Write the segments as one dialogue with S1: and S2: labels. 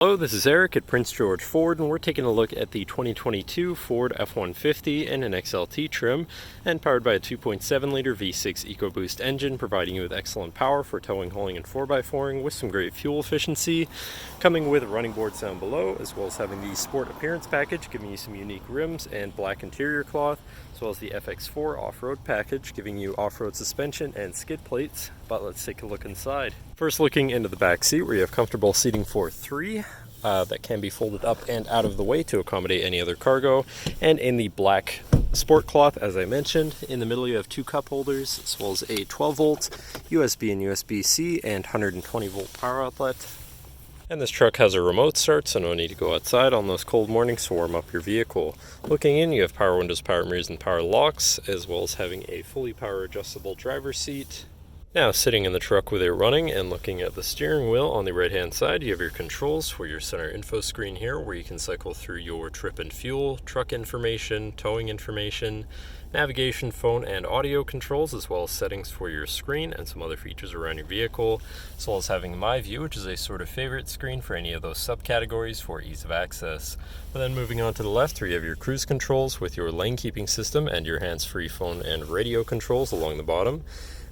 S1: Hello, this is Eric at Prince George Ford, and we're taking a look at the 2022 Ford F-150 in an XLT trim, and powered by a 2.7-liter V6 EcoBoost engine, providing you with excellent power for towing, hauling, and 4x4ing with some great fuel efficiency. Coming with running boards down below, as well as having the Sport Appearance Package, giving you some unique rims and black interior cloth, as well as the FX4 Off-Road Package, giving you off-road suspension and skid plates. But let's take a look inside. First, looking into the back seat, where you have comfortable seating for three. That can be folded up and out of the way to accommodate any other cargo, and in the black sport cloth, as I mentioned. In the middle you have two cup holders, as well as a 12 volt USB and USB-C and 120 volt power outlet. And this truck has a remote start, so no need to go outside on those cold mornings to warm up your vehicle. Looking in, you have power windows, power mirrors, and power locks, as well as having a fully power adjustable driver's seat. Now, sitting in the truck with it running and looking at the steering wheel on the right hand side, you have your controls for your center info screen here, where you can cycle through your trip and fuel, truck information, towing information, navigation, phone, and audio controls, as well as settings for your screen and some other features around your vehicle, as well as having My View, which is a sort of favorite screen for any of those subcategories for ease of access. But then moving on to the left, where you have your cruise controls with your lane keeping system and your hands-free phone and radio controls along the bottom.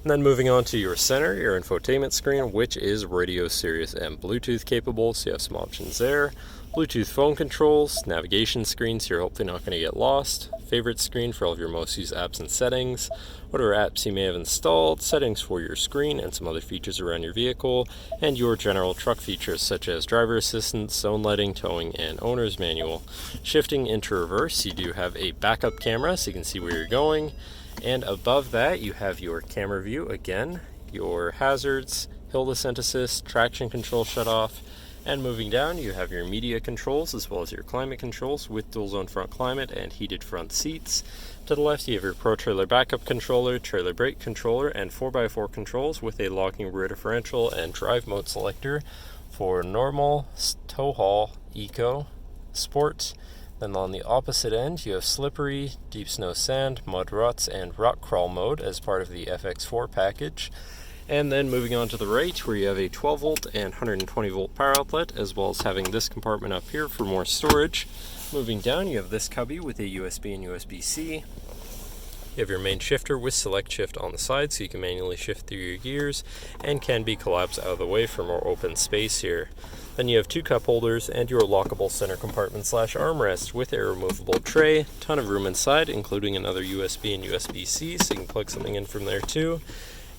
S1: And then moving on to your center, your infotainment screen, which is radio, Sirius, and Bluetooth capable, so you have some options there. Bluetooth phone controls, navigation screen, so you're hopefully not going to get lost. Favorite screen for all of your most used apps and settings. Whatever apps you may have installed, settings for your screen, and some other features around your vehicle. And your general truck features, such as driver assistance, zone lighting, towing, and owner's manual. Shifting into reverse, you do have a backup camera, so you can see where you're going. And above that, you have your camera view again, your hazards, hill descent assist, traction control shut off, and moving down, you have your media controls as well as your climate controls with dual zone front climate and heated front seats. To the left, you have your Pro Trailer backup controller, trailer brake controller, and 4x4 controls with a locking rear differential and drive mode selector for normal, tow haul, eco, sport. Then on the opposite end, you have slippery, deep snow sand, mud ruts, and rock crawl mode as part of the FX4 package. And then moving on to the right, where you have a 12 volt and 120 volt power outlet, as well as having this compartment up here for more storage. Moving down, you have this cubby with a USB and USB-C. You have your main shifter with select shift on the side, so you can manually shift through your gears, and can be collapsed out of the way for more open space here. Then you have two cup holders and your lockable center compartment / armrest with a removable tray. Ton of room inside, including another USB and USB-C, so you can plug something in from there too.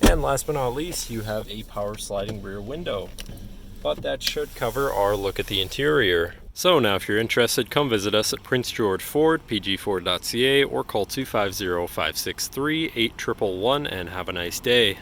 S1: And last but not least, you have a power sliding rear window. But that should cover our look at the interior. So now if you're interested, come visit us at Prince George Ford, pgford.ca, or call 250-563-8111 and have a nice day.